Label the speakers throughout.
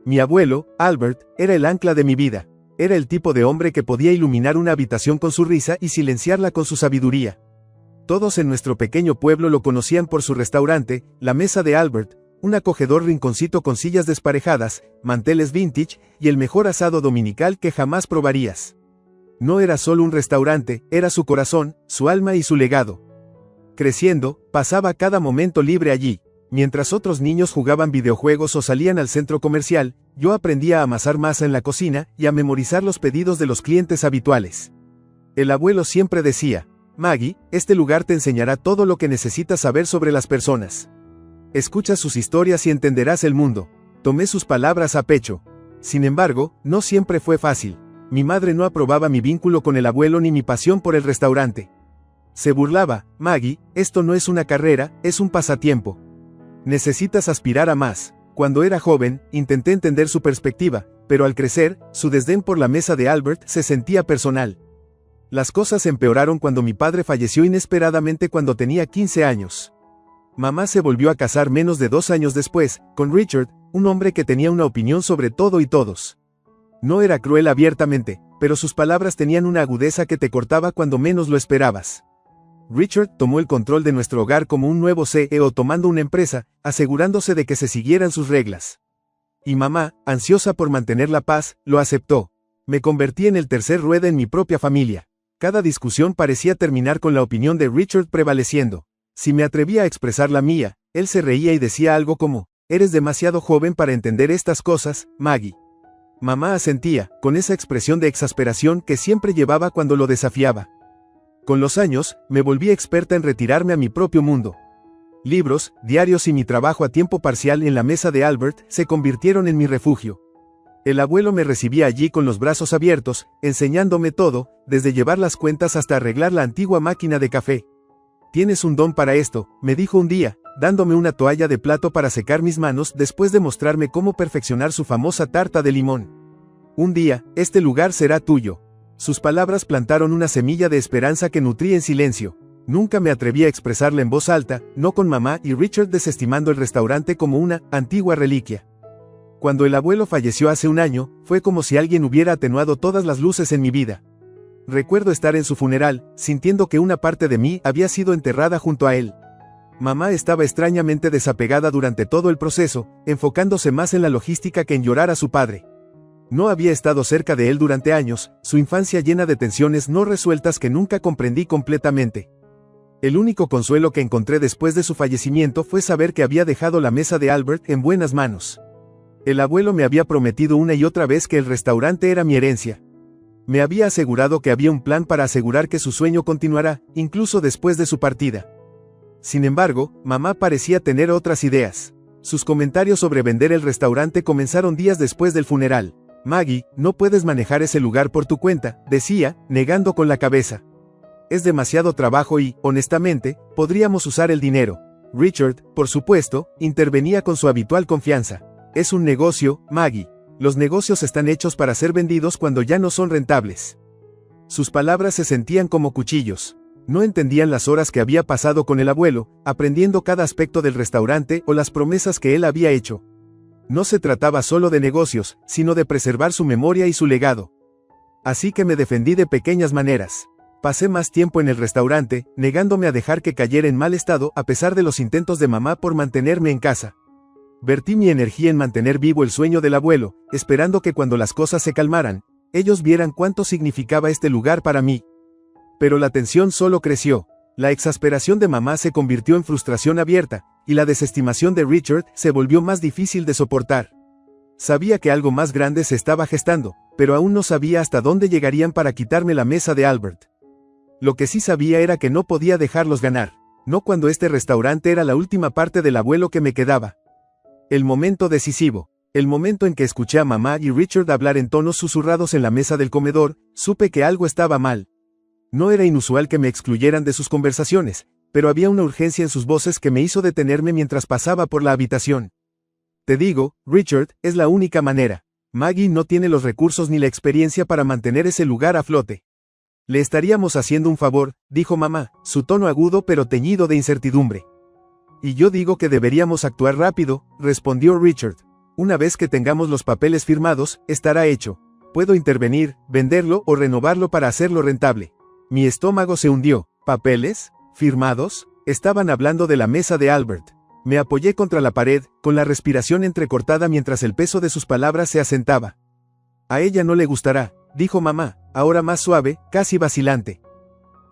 Speaker 1: Mi abuelo, Albert, era el ancla de mi vida. Era el tipo de hombre que podía iluminar una habitación con su risa y silenciarla con su sabiduría. Todos en nuestro pequeño pueblo lo conocían por su restaurante, la mesa de Albert, un acogedor rinconcito con sillas desparejadas, manteles vintage y el mejor asado dominical que jamás probarías. No era solo un restaurante, era su corazón, su alma y su legado. Creciendo, pasaba cada momento libre allí. Mientras otros niños jugaban videojuegos o salían al centro comercial, yo aprendía a amasar masa en la cocina y a memorizar los pedidos de los clientes habituales. El abuelo siempre decía: Maggie, este lugar te enseñará todo lo que necesitas saber sobre las personas. Escucha sus historias y entenderás el mundo. Tomé sus palabras a pecho. Sin embargo, no siempre fue fácil. Mi madre no aprobaba mi vínculo con el abuelo ni mi pasión por el restaurante. Se burlaba: Maggie, esto no es una carrera, es un pasatiempo. Necesitas aspirar a más. Cuando era joven, intenté entender su perspectiva, pero al crecer, su desdén por la mesa de Albert se sentía personal. Las cosas empeoraron cuando mi padre falleció inesperadamente cuando tenía 15 años. Mamá se volvió a casar menos de 2 años después, con Richard, un hombre que tenía una opinión sobre todo y todos. No era cruel abiertamente, pero sus palabras tenían una agudeza que te cortaba cuando menos lo esperabas. Richard tomó el control de nuestro hogar como un nuevo CEO tomando una empresa, asegurándose de que se siguieran sus reglas. Y mamá, ansiosa por mantener la paz, lo aceptó. Me convertí en el tercer rueda en mi propia familia. Cada discusión parecía terminar con la opinión de Richard prevaleciendo. Si me atrevía a expresar la mía, él se reía y decía algo como: eres demasiado joven para entender estas cosas, Maggie. Mamá asentía, con esa expresión de exasperación que siempre llevaba cuando lo desafiaba. Con los años, me volví experta en retirarme a mi propio mundo. Libros, diarios y mi trabajo a tiempo parcial en la mesa de Albert se convirtieron en mi refugio. El abuelo me recibía allí con los brazos abiertos, enseñándome todo, desde llevar las cuentas hasta arreglar la antigua máquina de café. Tienes un don para esto, me dijo un día, dándome una toalla de plato para secar mis manos después de mostrarme cómo perfeccionar su famosa tarta de limón. Un día, este lugar será tuyo. Sus palabras plantaron una semilla de esperanza que nutrí en silencio. Nunca me atreví a expresarla en voz alta, no con mamá y Richard desestimando el restaurante como una antigua reliquia. Cuando el abuelo falleció hace un año, fue como si alguien hubiera atenuado todas las luces en mi vida. Recuerdo estar en su funeral, sintiendo que una parte de mí había sido enterrada junto a él. Mamá estaba extrañamente desapegada durante todo el proceso, enfocándose más en la logística que en llorar a su padre. No había estado cerca de él durante años, su infancia llena de tensiones no resueltas que nunca comprendí completamente. El único consuelo que encontré después de su fallecimiento fue saber que había dejado la mesa de Albert en buenas manos. El abuelo me había prometido una y otra vez que el restaurante era mi herencia. Me había asegurado que había un plan para asegurar que su sueño continuará, incluso después de su partida. Sin embargo, mamá parecía tener otras ideas. Sus comentarios sobre vender el restaurante comenzaron días después del funeral. Maggie, no puedes manejar ese lugar por tu cuenta, decía, negando con la cabeza. Es demasiado trabajo y, honestamente, podríamos usar el dinero. Richard, por supuesto, intervenía con su habitual confianza. Es un negocio, Maggie. Los negocios están hechos para ser vendidos cuando ya no son rentables. Sus palabras se sentían como cuchillos. No entendían las horas que había pasado con el abuelo, aprendiendo cada aspecto del restaurante o las promesas que él había hecho. No se trataba solo de negocios, sino de preservar su memoria y su legado. Así que me defendí de pequeñas maneras. Pasé más tiempo en el restaurante, negándome a dejar que cayera en mal estado a pesar de los intentos de mamá por mantenerme en casa. Vertí mi energía en mantener vivo el sueño del abuelo, esperando que cuando las cosas se calmaran, ellos vieran cuánto significaba este lugar para mí. Pero la tensión solo creció. La exasperación de mamá se convirtió en frustración abierta, y la desestimación de Richard se volvió más difícil de soportar. Sabía que algo más grande se estaba gestando, pero aún no sabía hasta dónde llegarían para quitarme la mesa de Albert. Lo que sí sabía era que no podía dejarlos ganar, no cuando este restaurante era la última parte del abuelo que me quedaba. El momento decisivo, el momento en que escuché a mamá y Richard hablar en tonos susurrados en la mesa del comedor, supe que algo estaba mal. No era inusual que me excluyeran de sus conversaciones, pero había una urgencia en sus voces que me hizo detenerme mientras pasaba por la habitación. Te digo, Richard, es la única manera. Maggie no tiene los recursos ni la experiencia para mantener ese lugar a flote. Le estaríamos haciendo un favor, dijo mamá, su tono agudo pero teñido de incertidumbre. Y yo digo que deberíamos actuar rápido, respondió Richard. Una vez que tengamos los papeles firmados, estará hecho. Puedo intervenir, venderlo o renovarlo para hacerlo rentable. Mi estómago se hundió. ¿Papeles? ¿Firmados? Estaban hablando de la mesa de Albert. Me apoyé contra la pared, con la respiración entrecortada mientras el peso de sus palabras se asentaba. A ella no le gustará, dijo mamá, ahora más suave, casi vacilante.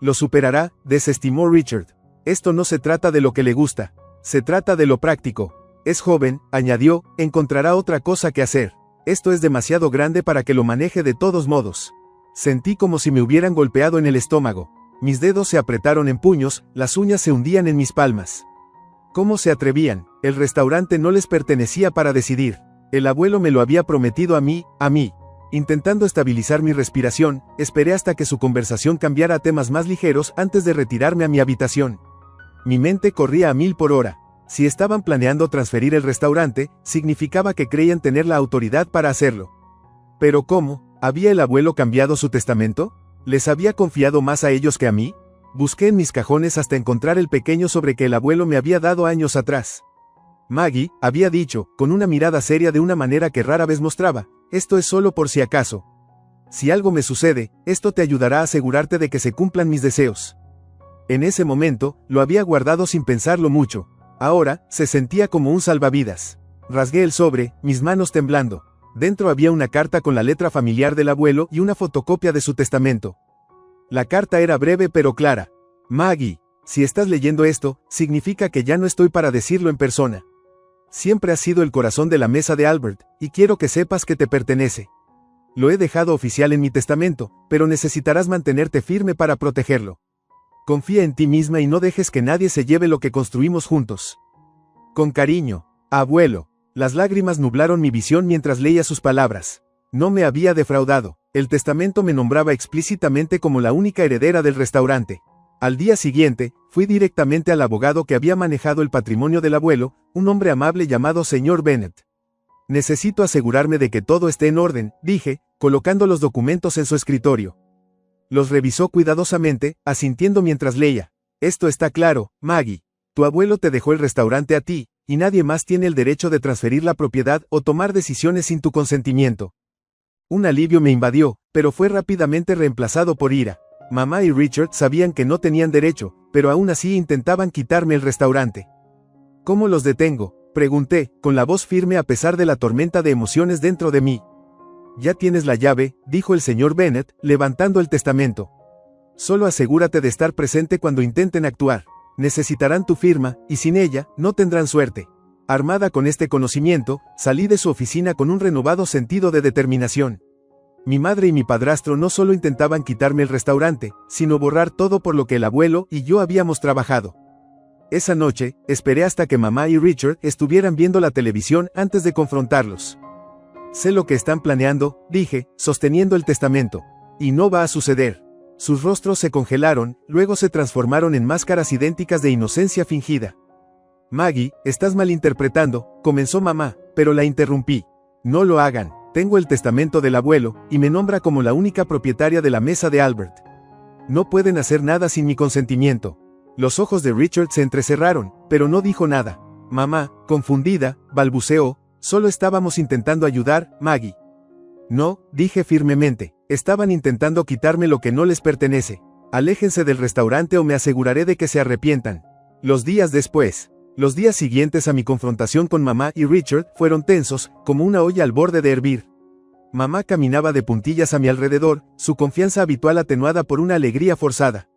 Speaker 1: Lo superará, desestimó Richard. Esto no se trata de lo que le gusta. Se trata de lo práctico. Es joven, añadió, encontrará otra cosa que hacer. Esto es demasiado grande para que lo maneje de todos modos. Sentí como si me hubieran golpeado en el estómago. Mis dedos se apretaron en puños, las uñas se hundían en mis palmas. ¿Cómo se atrevían? El restaurante no les pertenecía para decidir. El abuelo me lo había prometido a mí. Intentando estabilizar mi respiración, esperé hasta que su conversación cambiara a temas más ligeros antes de retirarme a mi habitación. Mi mente corría a 1000 por hora. Si estaban planeando transferir el restaurante, significaba que creían tener la autoridad para hacerlo. ¿Pero cómo? ¿Había el abuelo cambiado su testamento? ¿Les había confiado más a ellos que a mí? Busqué en mis cajones hasta encontrar el pequeño sobre que el abuelo me había dado años atrás. Maggie, había dicho, con una mirada seria de una manera que rara vez mostraba, esto es solo por si acaso. Si algo me sucede, esto te ayudará a asegurarte de que se cumplan mis deseos. En ese momento, lo había guardado sin pensarlo mucho. Ahora, se sentía como un salvavidas. Rasgué el sobre, mis manos temblando. Dentro había una carta con la letra familiar del abuelo y una fotocopia de su testamento. La carta era breve pero clara. Maggie, si estás leyendo esto, significa que ya no estoy para decirlo en persona. Siempre has sido el corazón de la mesa de Albert, y quiero que sepas que te pertenece. Lo he dejado oficial en mi testamento, pero necesitarás mantenerte firme para protegerlo. Confía en ti misma y no dejes que nadie se lleve lo que construimos juntos. Con cariño, abuelo. Las lágrimas nublaron mi visión mientras leía sus palabras. No me había defraudado. El testamento me nombraba explícitamente como la única heredera del restaurante. Al día siguiente, fui directamente al abogado que había manejado el patrimonio del abuelo, un hombre amable llamado señor Bennett. Necesito asegurarme de que todo esté en orden, dije, colocando los documentos en su escritorio. Los revisó cuidadosamente, asintiendo mientras leía. Esto está claro, Maggie. Tu abuelo te dejó el restaurante a ti, y nadie más tiene el derecho de transferir la propiedad o tomar decisiones sin tu consentimiento. Un alivio me invadió, pero fue rápidamente reemplazado por ira. Mamá y Richard sabían que no tenían derecho, pero aún así intentaban quitarme el restaurante. ¿Cómo los detengo?, pregunté, con la voz firme a pesar de la tormenta de emociones dentro de mí. Ya tienes la llave, dijo el señor Bennett, levantando el testamento. Solo asegúrate de estar presente cuando intenten actuar. Necesitarán tu firma, y sin ella, no tendrán suerte. Armada con este conocimiento, salí de su oficina con un renovado sentido de determinación. Mi madre y mi padrastro no solo intentaban quitarme el restaurante, sino borrar todo por lo que el abuelo y yo habíamos trabajado. Esa noche, esperé hasta que mamá y Richard estuvieran viendo la televisión antes de confrontarlos. Sé lo que están planeando, dije, sosteniendo el testamento. Y no va a suceder. Sus rostros se congelaron, luego se transformaron en máscaras idénticas de inocencia fingida. Maggie, estás malinterpretando, comenzó mamá, pero la interrumpí. No lo hagan, tengo el testamento del abuelo, y me nombra como la única propietaria de la mesa de Albert. No pueden hacer nada sin mi consentimiento. Los ojos de Richard se entrecerraron, pero no dijo nada. Mamá, confundida, balbuceó, solo estábamos intentando ayudar, Maggie. No, dije firmemente, estaban intentando quitarme lo que no les pertenece. Aléjense del restaurante o me aseguraré de que se arrepientan. Los días siguientes a mi confrontación con mamá y Richard fueron tensos, como una olla al borde de hervir. Mamá caminaba de puntillas a mi alrededor, su confianza habitual atenuada por una alegría forzada.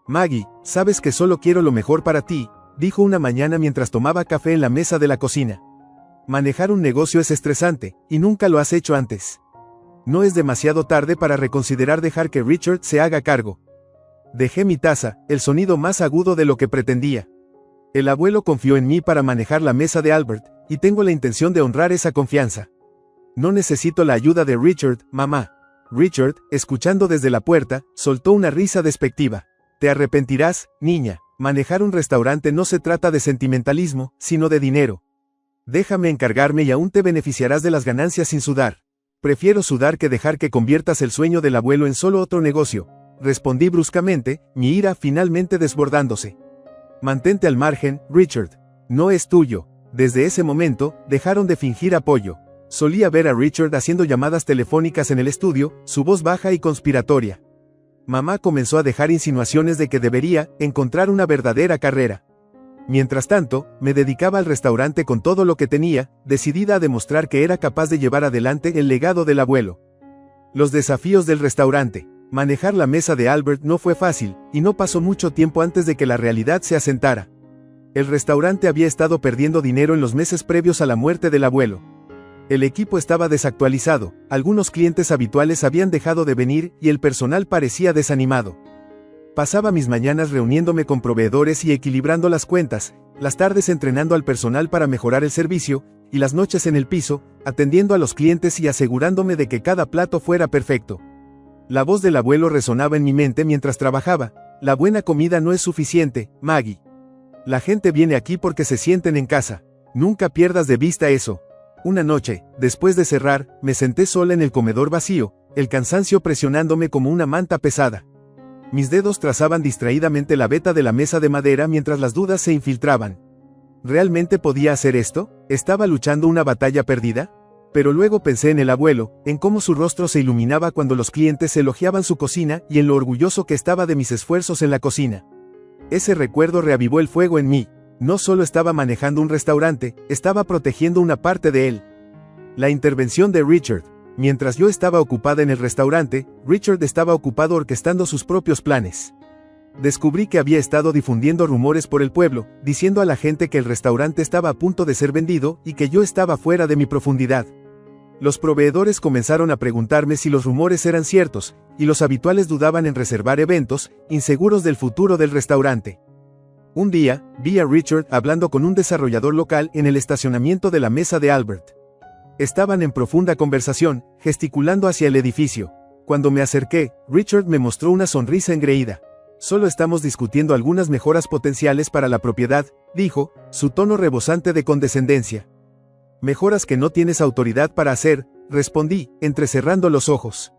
Speaker 1: Maggie, sabes que solo quiero lo mejor para ti, dijo una mañana mientras tomaba café en la mesa de la cocina. Manejar un negocio es estresante, y nunca lo has hecho antes. No es demasiado tarde para reconsiderar dejar que Richard se haga cargo. Dejé mi taza, el sonido más agudo de lo que pretendía. El abuelo confió en mí para manejar la mesa de Albert, y tengo la intención de honrar esa confianza. No necesito la ayuda de Richard, mamá. Richard, escuchando desde la puerta, soltó una risa despectiva. Te arrepentirás, niña. Manejar un restaurante no se trata de sentimentalismo, sino de dinero. Déjame encargarme y aún te beneficiarás de las ganancias sin sudar. Prefiero sudar que dejar que conviertas el sueño del abuelo en solo otro negocio. Respondí bruscamente, mi ira finalmente desbordándose. Mantente al margen, Richard. No es tuyo. Desde ese momento, dejaron de fingir apoyo. Solía ver a Richard haciendo llamadas telefónicas en el estudio, su voz baja y conspiratoria. Mamá comenzó a dejar insinuaciones de que debería encontrar una verdadera carrera. Mientras tanto, me dedicaba al restaurante con todo lo que tenía, decidida a demostrar que era capaz de llevar adelante el legado del abuelo. Los desafíos del restaurante. Manejar la mesa de Albert no fue fácil, y no pasó mucho tiempo antes de que la realidad se asentara. El restaurante había estado perdiendo dinero en los meses previos a la muerte del abuelo. El equipo estaba desactualizado, algunos clientes habituales habían dejado de venir y el personal parecía desanimado. Pasaba mis mañanas reuniéndome con proveedores y equilibrando las cuentas, las tardes entrenando al personal para mejorar el servicio, y las noches en el piso, atendiendo a los clientes y asegurándome de que cada plato fuera perfecto. La voz del abuelo resonaba en mi mente mientras trabajaba: la buena comida no es suficiente, Maggie. La gente viene aquí porque se sienten en casa. Nunca pierdas de vista eso. Una noche, después de cerrar, me senté sola en el comedor vacío, el cansancio presionándome como una manta pesada. Mis dedos trazaban distraídamente la veta de la mesa de madera mientras las dudas se infiltraban. ¿Realmente podía hacer esto? ¿Estaba luchando una batalla perdida? Pero luego pensé en el abuelo, en cómo su rostro se iluminaba cuando los clientes elogiaban su cocina y en lo orgulloso que estaba de mis esfuerzos en la cocina. Ese recuerdo reavivó el fuego en mí. No solo estaba manejando un restaurante, estaba protegiendo una parte de él. La intervención de Richard. Mientras yo estaba ocupada en el restaurante, Richard estaba ocupado orquestando sus propios planes. Descubrí que había estado difundiendo rumores por el pueblo, diciendo a la gente que el restaurante estaba a punto de ser vendido y que yo estaba fuera de mi profundidad. Los proveedores comenzaron a preguntarme si los rumores eran ciertos, y los habituales dudaban en reservar eventos, inseguros del futuro del restaurante. Un día, vi a Richard hablando con un desarrollador local en el estacionamiento de la mesa de Albert. Estaban en profunda conversación, gesticulando hacia el edificio. Cuando me acerqué, Richard me mostró una sonrisa engreída. Solo estamos discutiendo algunas mejoras potenciales para la propiedad, dijo, su tono rebosante de condescendencia. Mejoras que no tienes autoridad para hacer, respondí, entrecerrando los ojos.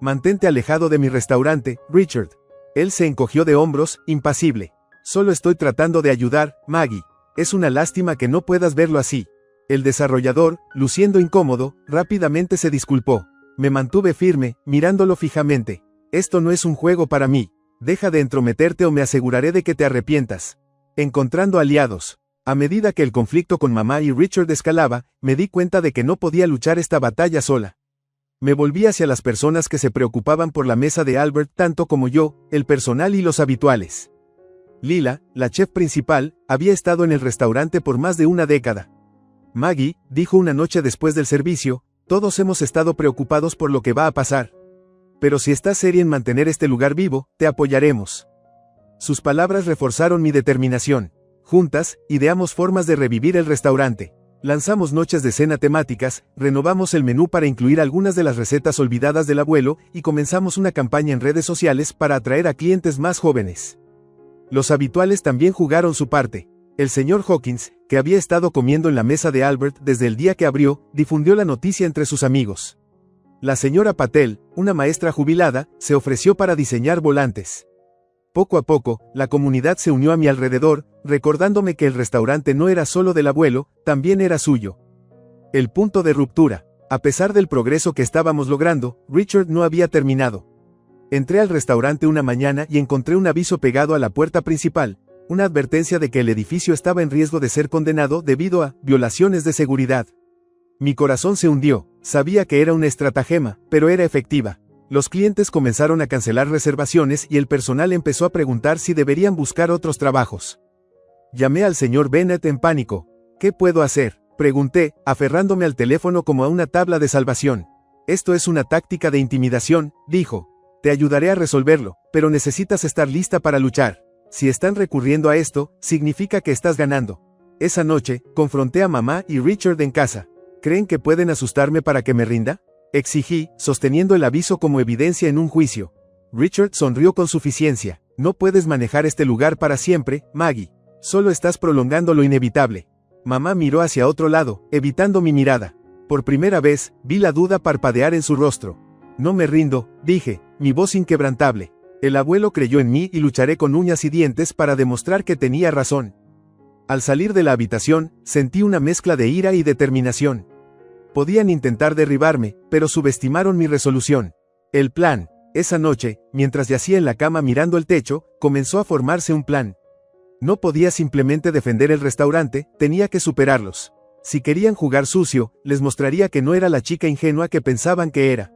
Speaker 1: Mantente alejado de mi restaurante, Richard. Él se encogió de hombros, impasible. Solo estoy tratando de ayudar, Maggie. Es una lástima que no puedas verlo así. El desarrollador, luciendo incómodo, rápidamente se disculpó. Me mantuve firme, mirándolo fijamente. Esto no es un juego para mí. Deja de entrometerte o me aseguraré de que te arrepientas. Encontrando aliados. A medida que el conflicto con mamá y Richard escalaba, me di cuenta de que no podía luchar esta batalla sola. Me volví hacia las personas que se preocupaban por la mesa de Albert tanto como yo, el personal y los habituales. Lila, la chef principal, había estado en el restaurante por más de una década. Maggie, dijo una noche después del servicio, todos hemos estado preocupados por lo que va a pasar. Pero si estás seria en mantener este lugar vivo, te apoyaremos. Sus palabras reforzaron mi determinación. Juntas, ideamos formas de revivir el restaurante. Lanzamos noches de cena temáticas, renovamos el menú para incluir algunas de las recetas olvidadas del abuelo y comenzamos una campaña en redes sociales para atraer a clientes más jóvenes. Los habituales también jugaron su parte. El señor Hawkins, que había estado comiendo en la mesa de Albert desde el día que abrió, difundió la noticia entre sus amigos. La señora Patel, una maestra jubilada, se ofreció para diseñar volantes. Poco a poco, la comunidad se unió a mi alrededor, recordándome que el restaurante no era solo del abuelo, también era suyo. El punto de ruptura. A pesar del progreso que estábamos logrando, Richard no había terminado. Entré al restaurante una mañana y encontré un aviso pegado a la puerta principal, una advertencia de que el edificio estaba en riesgo de ser condenado debido a violaciones de seguridad. Mi corazón se hundió, sabía que era una estratagema, pero era efectiva. Los clientes comenzaron a cancelar reservaciones y el personal empezó a preguntar si deberían buscar otros trabajos. Llamé al señor Bennett en pánico. ¿Qué puedo hacer?, pregunté, aferrándome al teléfono como a una tabla de salvación. Esto es una táctica de intimidación, dijo. Te ayudaré a resolverlo, pero necesitas estar lista para luchar. Si están recurriendo a esto, significa que estás ganando. Esa noche, confronté a mamá y Richard en casa. ¿Creen que pueden asustarme para que me rinda?, exigí, sosteniendo el aviso como evidencia en un juicio. Richard sonrió con suficiencia. No puedes manejar este lugar para siempre, Maggie. Solo estás prolongando lo inevitable. Mamá miró hacia otro lado, evitando mi mirada. Por primera vez, vi la duda parpadear en su rostro. No me rindo, dije, mi voz inquebrantable. El abuelo creyó en mí y lucharé con uñas y dientes para demostrar que tenía razón. Al salir de la habitación, sentí una mezcla de ira y determinación. Podían intentar derribarme, pero subestimaron mi resolución. El plan. Esa noche, mientras yacía en la cama mirando el techo, comenzó a formarse un plan. No podía simplemente defender el restaurante, tenía que superarlos. Si querían jugar sucio, les mostraría que no era la chica ingenua que pensaban que era.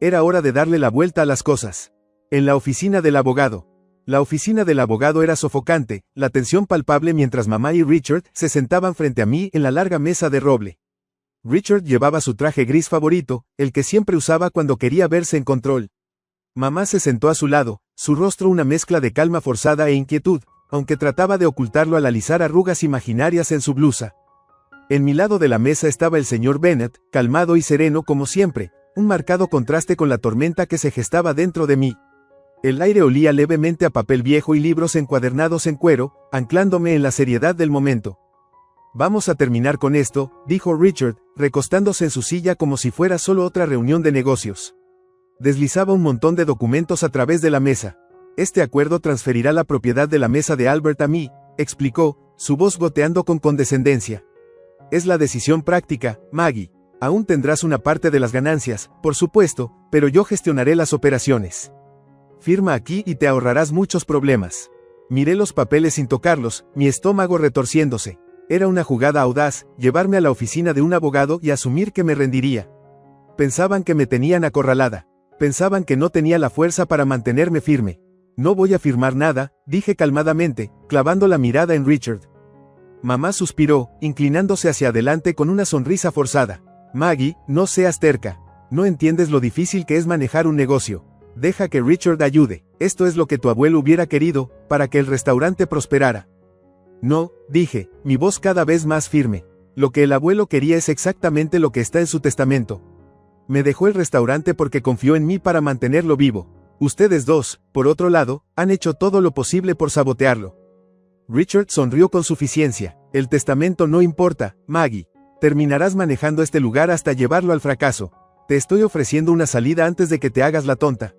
Speaker 1: Era hora de darle la vuelta a las cosas. En la oficina del abogado. La oficina del abogado era sofocante, la tensión palpable mientras mamá y Richard se sentaban frente a mí en la larga mesa de roble. Richard llevaba su traje gris favorito, el que siempre usaba cuando quería verse en control. Mamá se sentó a su lado, su rostro una mezcla de calma forzada e inquietud, aunque trataba de ocultarlo al alisar arrugas imaginarias en su blusa. En mi lado de la mesa estaba el señor Bennet, calmado y sereno como siempre, un marcado contraste con la tormenta que se gestaba dentro de mí. El aire olía levemente a papel viejo y libros encuadernados en cuero, anclándome en la seriedad del momento. Vamos a terminar con esto, dijo Richard, recostándose en su silla como si fuera solo otra reunión de negocios. Deslizaba un montón de documentos a través de la mesa. Este acuerdo transferirá la propiedad de la mesa de Albert a mí, explicó, su voz goteando con condescendencia. Es la decisión práctica, Maggie. Aún tendrás una parte de las ganancias, por supuesto, pero yo gestionaré las operaciones. Firma aquí y te ahorrarás muchos problemas. Miré los papeles sin tocarlos, mi estómago retorciéndose. Era una jugada audaz, llevarme a la oficina de un abogado y asumir que me rendiría. Pensaban que me tenían acorralada. Pensaban que no tenía la fuerza para mantenerme firme. No voy a firmar nada, dije calmadamente, clavando la mirada en Richard. Mamá suspiró, inclinándose hacia adelante con una sonrisa forzada. Maggie, no seas terca. No entiendes lo difícil que es manejar un negocio. Deja que Richard ayude. Esto es lo que tu abuelo hubiera querido, para que el restaurante prosperara. No, dije, mi voz cada vez más firme. Lo que el abuelo quería es exactamente lo que está en su testamento. Me dejó el restaurante porque confió en mí para mantenerlo vivo. Ustedes dos, por otro lado, han hecho todo lo posible por sabotearlo. Richard sonrió con suficiencia. El testamento no importa, Maggie. Terminarás manejando este lugar hasta llevarlo al fracaso. Te estoy ofreciendo una salida antes de que te hagas la tonta.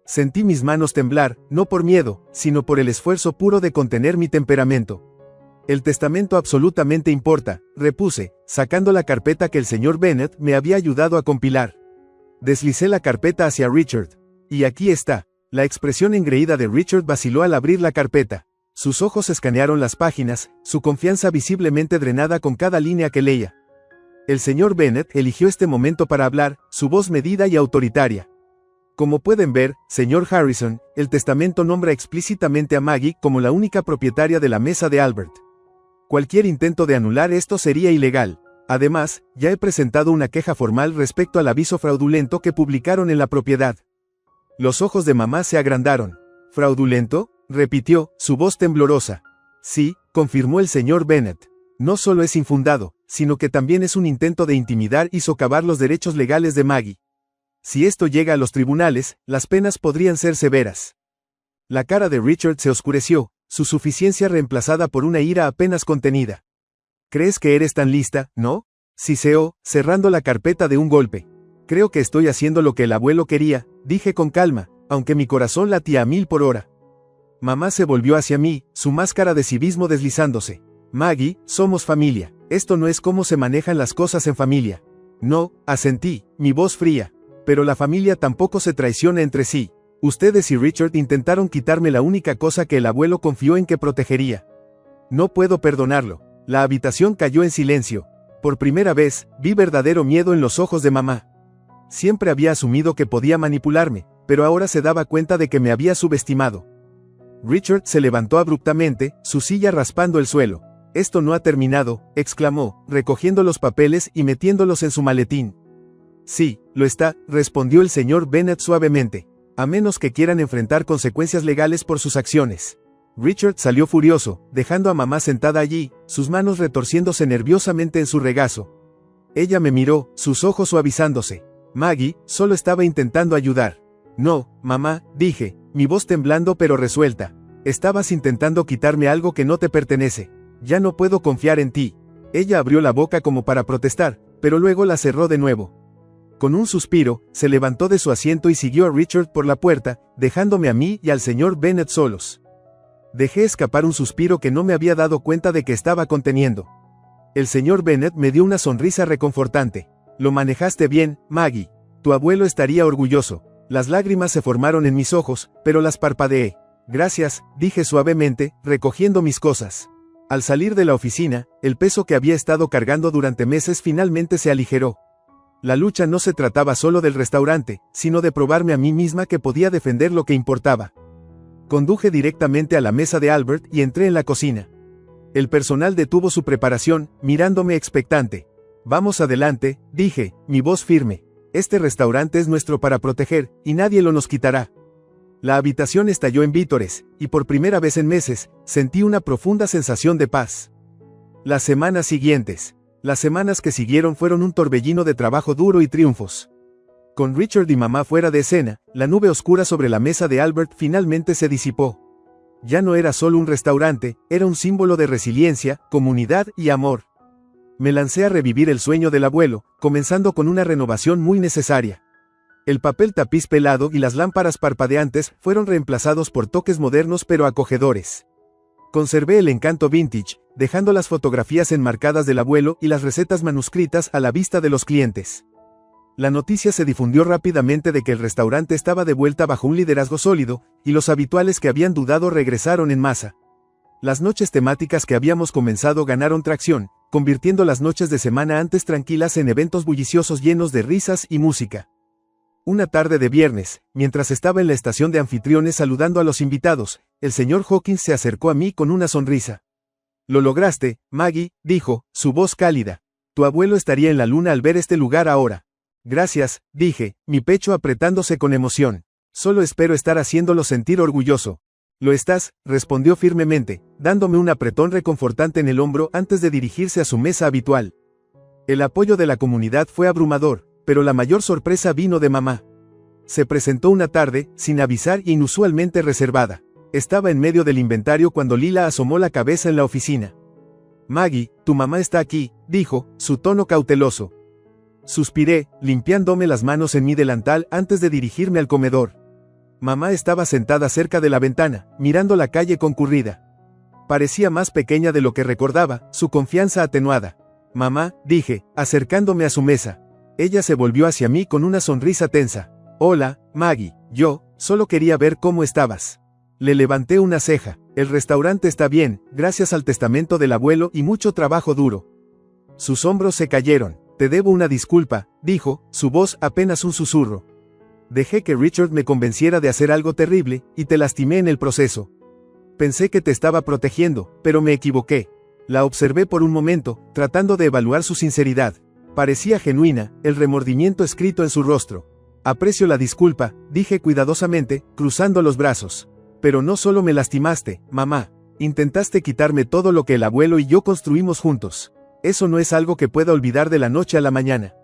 Speaker 1: Sentí mis manos temblar, no por miedo, sino por el esfuerzo puro de contener mi temperamento. El testamento absolutamente importa, repuse, sacando la carpeta que el señor Bennet me había ayudado a compilar. Deslicé la carpeta hacia Richard. Y aquí está. La expresión engreída de Richard vaciló al abrir la carpeta. Sus ojos escanearon las páginas, su confianza visiblemente drenada con cada línea que leía. El señor Bennet eligió este momento para hablar, su voz medida y autoritaria. Como pueden ver, señor Harrison, el testamento nombra explícitamente a Maggie como la única propietaria de la mesa de Albert. Cualquier intento de anular esto sería ilegal. Además, ya he presentado una queja formal respecto al aviso fraudulento que publicaron en la propiedad. Los ojos de mamá se agrandaron. ¿Fraudulento?, repitió, su voz temblorosa. Sí, confirmó el señor Bennet. No solo es infundado, sino que también es un intento de intimidar y socavar los derechos legales de Maggie. Si esto llega a los tribunales, las penas podrían ser severas. La cara de Richard se oscureció, su suficiencia reemplazada por una ira apenas contenida. ¿Crees que eres tan lista, no?, siseó, cerrando la carpeta de un golpe. Creo que estoy haciendo lo que el abuelo quería, dije con calma, aunque mi corazón latía a 1000 por hora. Mamá se volvió hacia mí, su máscara de civismo deslizándose. Maggie, somos familia. Esto no es cómo se manejan las cosas en familia. No, asentí, mi voz fría. Pero la familia tampoco se traiciona entre sí. Ustedes y Richard intentaron quitarme la única cosa que el abuelo confió en que protegería. No puedo perdonarlo. La habitación cayó en silencio. Por primera vez, vi verdadero miedo en los ojos de mamá. Siempre había asumido que podía manipularme, pero ahora se daba cuenta de que me había subestimado. Richard se levantó abruptamente, su silla raspando el suelo. Esto no ha terminado, exclamó, recogiendo los papeles y metiéndolos en su maletín. Sí, lo está, respondió el señor Bennet suavemente. A menos que quieran enfrentar consecuencias legales por sus acciones. Richard salió furioso, dejando a mamá sentada allí, sus manos retorciéndose nerviosamente en su regazo. Ella me miró, sus ojos suavizándose. Maggie, solo estaba intentando ayudar. No, mamá, dije, mi voz temblando pero resuelta. Estabas intentando quitarme algo que no te pertenece. Ya no puedo confiar en ti. Ella abrió la boca como para protestar, pero luego la cerró de nuevo. Con un suspiro, se levantó de su asiento y siguió a Richard por la puerta, dejándome a mí y al señor Bennet solos. Dejé escapar un suspiro que no me había dado cuenta de que estaba conteniendo. El señor Bennet me dio una sonrisa reconfortante. Lo manejaste bien, Maggie. Tu abuelo estaría orgulloso. Las lágrimas se formaron en mis ojos, pero las parpadeé. Gracias, dije suavemente, recogiendo mis cosas. Al salir de la oficina, el peso que había estado cargando durante meses finalmente se aligeró. La lucha no se trataba solo del restaurante, sino de probarme a mí misma que podía defender lo que importaba. Conduje directamente a la mesa de Albert y entré en la cocina. El personal detuvo su preparación, mirándome expectante. Vamos adelante, dije, mi voz firme. Este restaurante es nuestro para proteger, y nadie lo nos quitará. La habitación estalló en vítores, y por primera vez en meses, sentí una profunda sensación de paz. Las semanas que siguieron fueron un torbellino de trabajo duro y triunfos. Con Richard y mamá fuera de escena, la nube oscura sobre la mesa de Albert finalmente se disipó. Ya no era solo un restaurante, era un símbolo de resiliencia, comunidad y amor. Me lancé a revivir el sueño del abuelo, comenzando con una renovación muy necesaria. El papel tapiz pelado y las lámparas parpadeantes fueron reemplazados por toques modernos pero acogedores. Conservé el encanto vintage, dejando las fotografías enmarcadas del abuelo y las recetas manuscritas a la vista de los clientes. La noticia se difundió rápidamente de que el restaurante estaba de vuelta bajo un liderazgo sólido, y los habituales que habían dudado regresaron en masa. Las noches temáticas que habíamos comenzado ganaron tracción, convirtiendo las noches de semana antes tranquilas en eventos bulliciosos llenos de risas y música. Una tarde de viernes, mientras estaba en la estación de anfitriones saludando a los invitados, el señor Hawkins se acercó a mí con una sonrisa. «Lo lograste, Maggie», dijo, su voz cálida. «Tu abuelo estaría en la luna al ver este lugar ahora». «Gracias», dije, mi pecho apretándose con emoción. «Solo espero estar haciéndolo sentir orgulloso». «Lo estás», respondió firmemente, dándome un apretón reconfortante en el hombro antes de dirigirse a su mesa habitual. El apoyo de la comunidad fue abrumador, pero la mayor sorpresa vino de mamá. Se presentó una tarde, sin avisar y inusualmente reservada. Estaba en medio del inventario cuando Lila asomó la cabeza en la oficina. «Maggie, tu mamá está aquí», dijo, su tono cauteloso. Suspiré, limpiándome las manos en mi delantal antes de dirigirme al comedor. Mamá estaba sentada cerca de la ventana, mirando la calle concurrida. Parecía más pequeña de lo que recordaba, su confianza atenuada. «Mamá», dije, acercándome a su mesa. Ella se volvió hacia mí con una sonrisa tensa. «Hola, Maggie, yo, solo quería ver cómo estabas». Le levanté una ceja. «El restaurante está bien, gracias al testamento del abuelo y mucho trabajo duro». Sus hombros se cayeron. «Te debo una disculpa», dijo, su voz apenas un susurro. «Dejé que Richard me convenciera de hacer algo terrible, y te lastimé en el proceso. Pensé que te estaba protegiendo, pero me equivoqué». La observé por un momento, tratando de evaluar su sinceridad. Parecía genuina, el remordimiento escrito en su rostro. «Aprecio la disculpa», dije cuidadosamente, cruzando los brazos. «Pero no solo me lastimaste, mamá. Intentaste quitarme todo lo que el abuelo y yo construimos juntos. Eso no es algo que pueda olvidar de la noche a la mañana».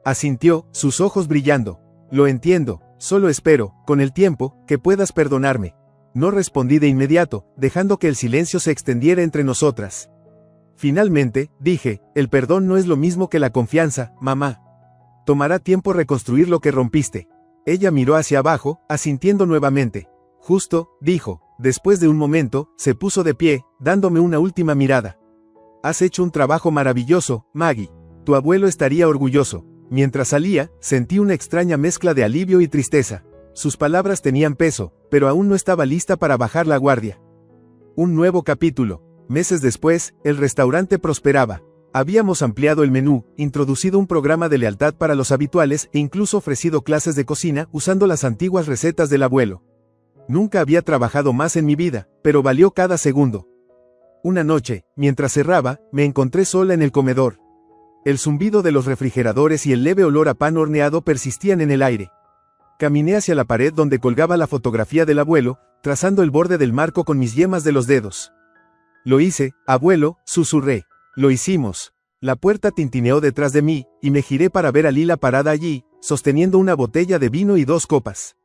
Speaker 1: Asintió, sus ojos brillando. «Lo entiendo, solo espero, con el tiempo, que puedas perdonarme». No respondí de inmediato, dejando que el silencio se extendiera entre nosotras. Finalmente, dije, «El perdón no es lo mismo que la confianza, mamá. Tomará tiempo reconstruir lo que rompiste». Ella miró hacia abajo, asintiendo nuevamente. «Justo», dijo. Después de un momento, se puso de pie, dándome una última mirada. «Has hecho un trabajo maravilloso, Maggie. Tu abuelo estaría orgulloso». Mientras salía, sentí una extraña mezcla de alivio y tristeza. Sus palabras tenían peso, pero aún no estaba lista para bajar la guardia. Un nuevo capítulo. Meses después, el restaurante prosperaba. Habíamos ampliado el menú, introducido un programa de lealtad para los habituales e incluso ofrecido clases de cocina usando las antiguas recetas del abuelo. Nunca había trabajado más en mi vida, pero valió cada segundo. Una noche, mientras cerraba, me encontré sola en el comedor. El zumbido de los refrigeradores y el leve olor a pan horneado persistían en el aire. Caminé hacia la pared donde colgaba la fotografía del abuelo, trazando el borde del marco con mis yemas de los dedos. «Lo hice, abuelo», susurré. «Lo hicimos». La puerta tintineó detrás de mí, y me giré para ver a Lila parada allí, sosteniendo una botella de vino y 2 copas.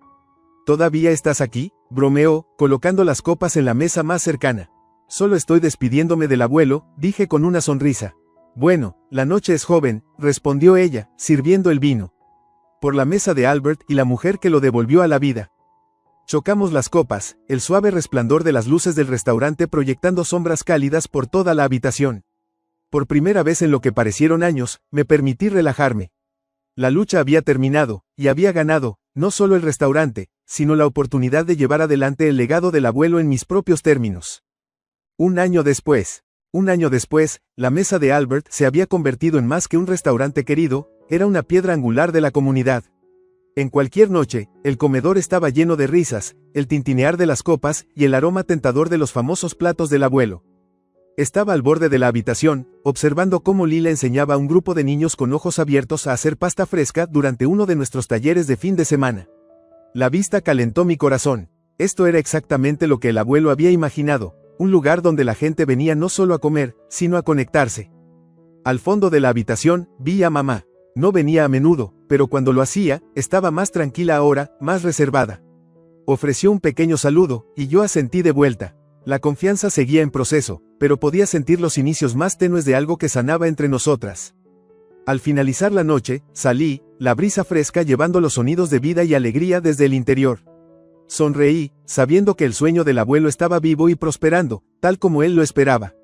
Speaker 1: «¿Todavía estás aquí?», bromeó, colocando las copas en la mesa más cercana. «Solo estoy despidiéndome del abuelo», dije con una sonrisa. «Bueno, la noche es joven», respondió ella, sirviendo el vino. «Por la mesa de Albert y la mujer que lo devolvió a la vida». Chocamos las copas, el suave resplandor de las luces del restaurante proyectando sombras cálidas por toda la habitación. Por primera vez en lo que parecieron años, me permití relajarme. La lucha había terminado, y había ganado, no solo el restaurante, sino la oportunidad de llevar adelante el legado del abuelo en mis propios términos. Un año después, la mesa de Albert se había convertido en más que un restaurante querido, era una piedra angular de la comunidad. En cualquier noche, el comedor estaba lleno de risas, el tintinear de las copas y el aroma tentador de los famosos platos del abuelo. Estaba al borde de la habitación, observando cómo Lila enseñaba a un grupo de niños con ojos abiertos a hacer pasta fresca durante uno de nuestros talleres de fin de semana. La vista calentó mi corazón. Esto era exactamente lo que el abuelo había imaginado, un lugar donde la gente venía no solo a comer, sino a conectarse. Al fondo de la habitación, vi a mamá. No venía a menudo, pero cuando lo hacía, estaba más tranquila ahora, más reservada. Ofreció un pequeño saludo, y yo asentí de vuelta. La confianza seguía en proceso, pero podía sentir los inicios más tenues de algo que sanaba entre nosotras. Al finalizar la noche, salí, la brisa fresca llevando los sonidos de vida y alegría desde el interior. Sonreí, sabiendo que el sueño del abuelo estaba vivo y prosperando, tal como él lo esperaba.